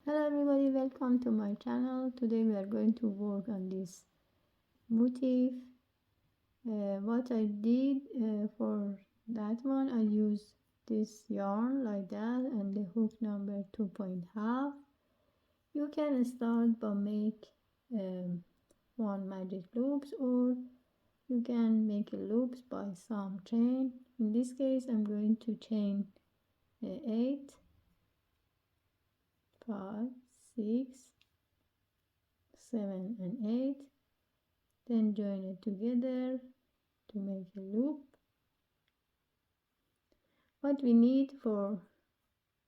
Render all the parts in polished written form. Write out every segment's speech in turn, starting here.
Hello everybody, welcome to my channel. Today we are going to work on this motif. What I did for that one, I used this yarn like that and the hook number 2.5. You can start by make one magic loops, or you can make loops by some chain. In this case I'm going to chain 8, 5, 6, 7 and 8, then join it together to make a loop. What we need for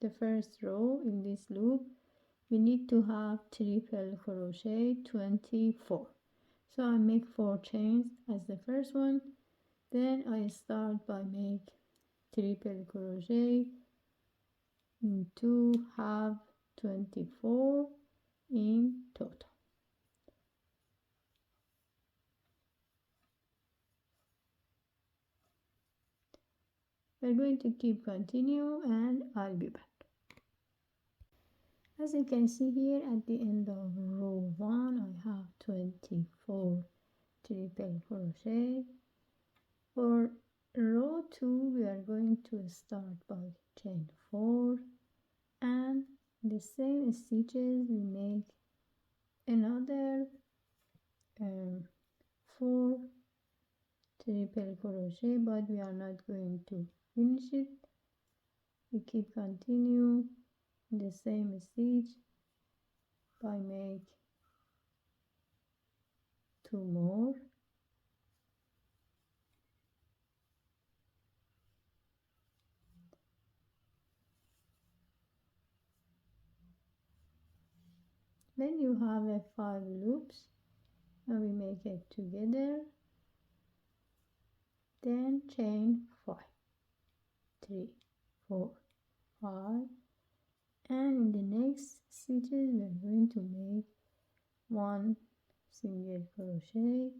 the first row in this loop, we need to have triple crochet 24. So I make 4 chains as the first one, then I start by make triple crochet to have 24 in total. We're going to keep continue and I'll be back. As you can see here, at the end of row 1 I have 24 triple crochet. For row 2 we are going to start by chain 4, and the same stitches we make another 4 triple crochet, but we are not going to finish it. We keep continue the same stitch by make 2 more, then you have a 5 loops and we make it together, then chain 5, 3, 4, 5, and in the next stitches we are going to make 1 single crochet.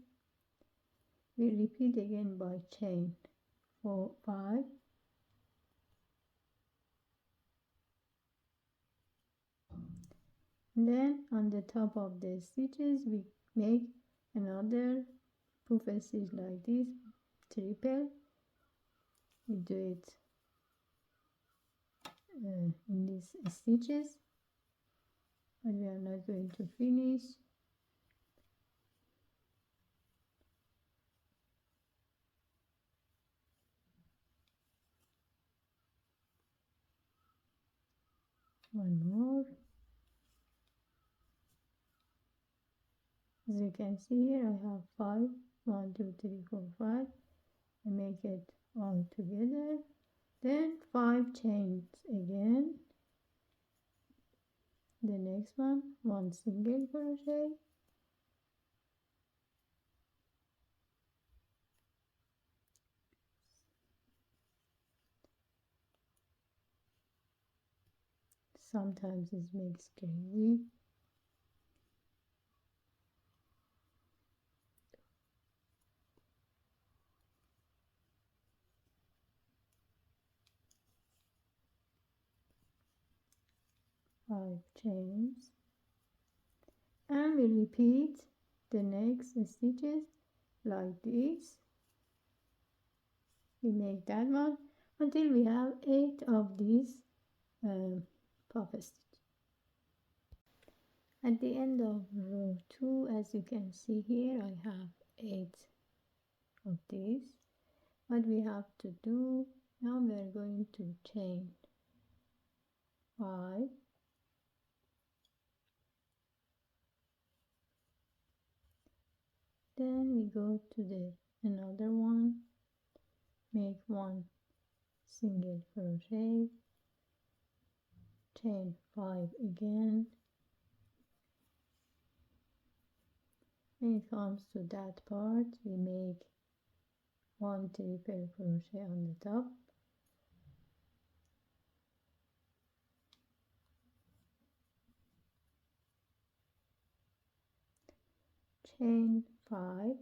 We repeat again by chain 4, 5, then on the top of the stitches we make another puff stitch like this, triple. We do it in these stitches, but we are not going to finish. One more. As you can see here, I have 5, 1, 2, 3, 4, 5. I make it all together, then 5 chains again. The next one, 1 single crochet, sometimes it makes crazy. Five chains, and we repeat the next stitches like this. We make that one until we have 8 of these puff stitch. At the end of row 2, as you can see here, I have 8 of these. What we have to do now, we are going to chain 5, then we go to the another one, make 1 single crochet, chain 5 again. When it comes to that part, we make 1 triple crochet on the top, chain 5,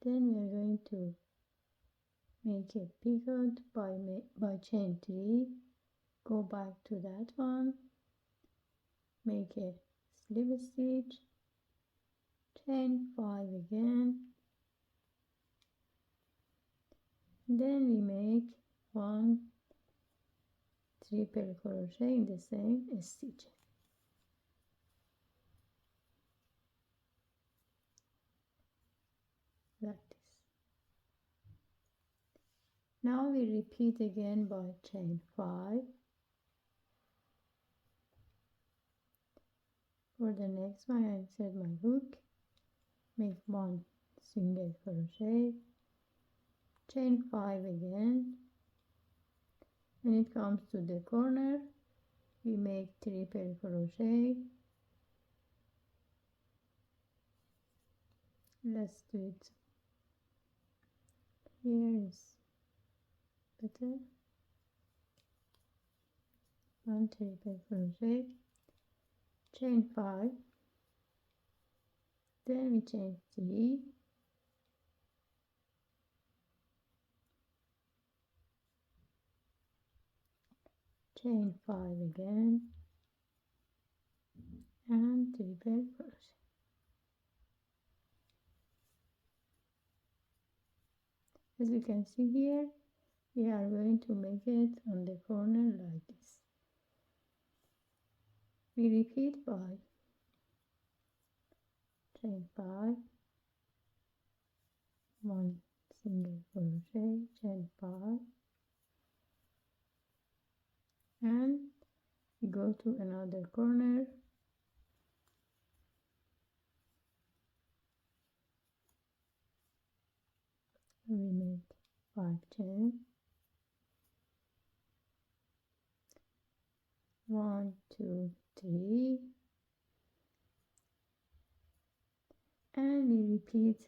then we are going to make a pivot by chain 3, go back to that one, make a slip stitch, chain 5 again, then we make 1 triple crochet in the same stitch. Like this. Now we repeat again by chain 5. For the next one, I insert my hook, make 1 single crochet, chain 5 again. When it comes to the corner, we make triple crochet. Let's do it here is better. 1 triple crochet, chain 5, then we chain 3, chain 5 again, and triple crochet. As you can see here, we are going to make it on the corner like this. We repeat by chain 5, 1 single crochet, chain 5, and we go to another corner, and we make 5 chain, 1, 2, 3, and we repeat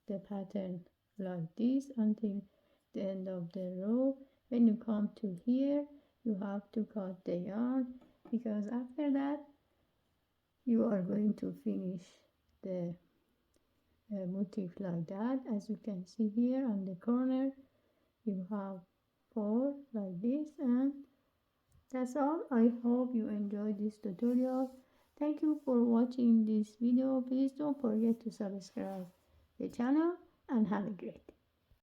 the pattern like this until the end of the row. When you come to here, you have to cut the yarn, because after that you are going to finish the motif like that. As you can see here on the corner, you have 4 like this, and that's all. I hope you enjoyed this tutorial. Thank you for watching this video. Please don't forget to subscribe the channel, and have a great day.